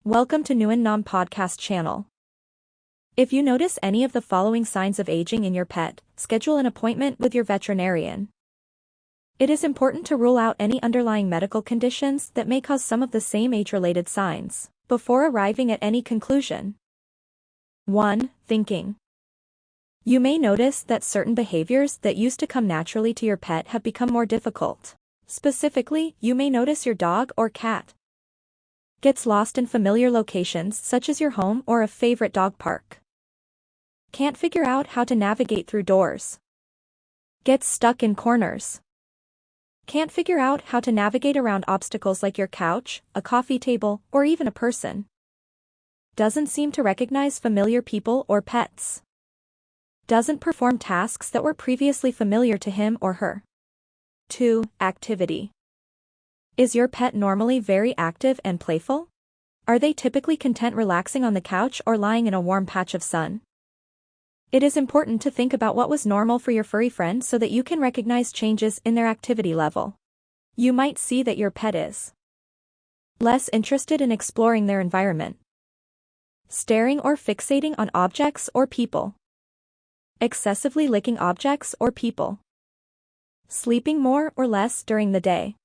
Welcome to Nguyen Nam Podcast channel. If you notice any of the following signs of aging in your pet, schedule an appointment with your veterinarian. It is important to rule out any underlying medical conditions that may cause some of the same age-related signs before arriving at any conclusion. 1. Thinking. You may notice that certain behaviors that used to come naturally to your pet have become more difficult. Specifically, you may notice your dog or cat gets lost in familiar locations such as your home or a favorite dog park. Can't figure out how to navigate through doors. Gets stuck in corners. Can't figure out how to navigate around obstacles like your couch, a coffee table, or even a person. Doesn't seem to recognize familiar people or pets. Doesn't perform tasks that were previously familiar to him or her. 2. Activity. Is your pet normally very active and playful? Are they typically content relaxing on the couch or lying in a warm patch of sun? It is important to think about what was normal for your furry friend so that you can recognize changes in their activity level. You might see that your pet is less interested in exploring their environment. Staring or fixating on objects or people. Excessively licking objects or people. Sleeping more or less during the day.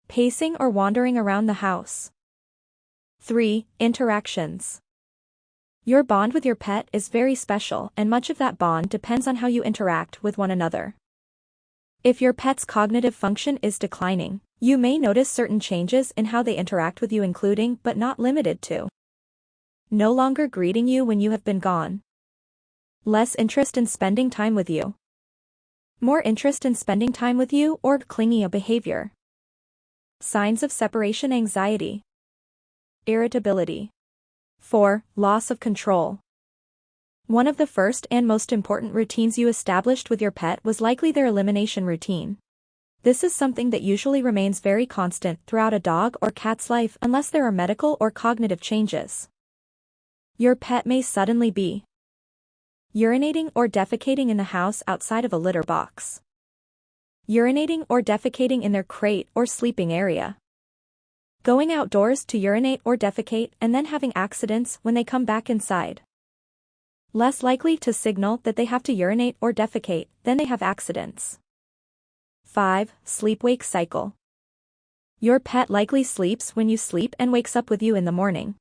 Pacing or wandering around the house. 3. Interactions. Your bond with your pet is very special, and much of that bond depends on how you interact with one another. If your pet's cognitive function is declining, you may notice certain changes in how they interact with you, including but not limited to no longer greeting you when you have been gone. Less interest in spending time with you. More interest in spending time with you or clingy behavior. Signs of separation anxiety. Irritability. 4. Loss of control. One of the first and most important routines you established with your pet was likely their elimination routine. This is something that usually remains very constant throughout a dog or cat's life unless there are medical or cognitive changes. Your pet may suddenly be urinating or defecating in the house outside of a litter box. Urinating or defecating in their crate or sleeping area. Going outdoors to urinate or defecate and then having accidents when they come back inside. Less likely to signal that they have to urinate or defecate than they have accidents. 5. Sleep-wake cycle. Your pet likely sleeps when you sleep and wakes up with you in the morning.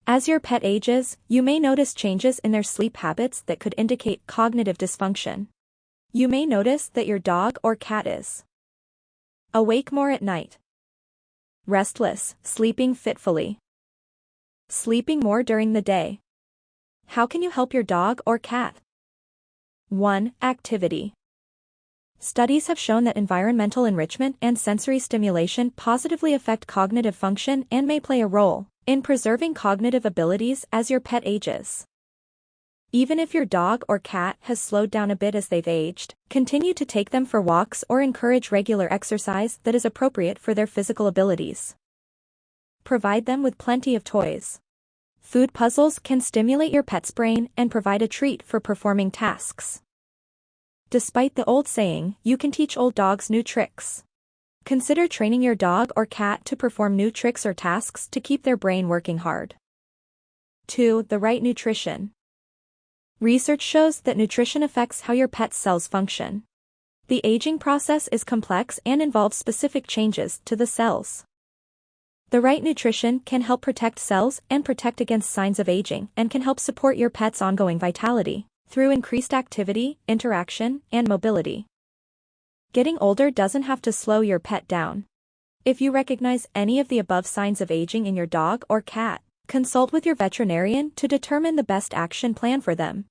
As your pet ages, you may notice changes in their sleep habits that could indicate cognitive dysfunction. You may notice that your dog or cat is awake more at night. Restless, sleeping fitfully. Sleeping more during the day. How can you help your dog or cat? 1. Activity. Studies have shown that environmental enrichment and sensory stimulation positively affect cognitive function and may play a role in preserving cognitive abilities as your pet ages. Even if your dog or cat has slowed down a bit as they've aged, continue to take them for walks or encourage regular exercise that is appropriate for their physical abilities. Provide them with plenty of toys. Food puzzles can stimulate your pet's brain and provide a treat for performing tasks. Despite the old saying, you can teach old dogs new tricks. Consider training your dog or cat to perform new tricks or tasks to keep their brain working hard. 2. The right nutrition. Research shows that nutrition affects how your pet's cells function. The aging process is complex and involves specific changes to the cells. The right nutrition can help protect cells and protect against signs of aging and can help support your pet's ongoing vitality through increased activity, interaction, and mobility. Getting older doesn't have to slow your pet down. If you recognize any of the above signs of aging in your dog or cat, consult with your veterinarian to determine the best action plan for them.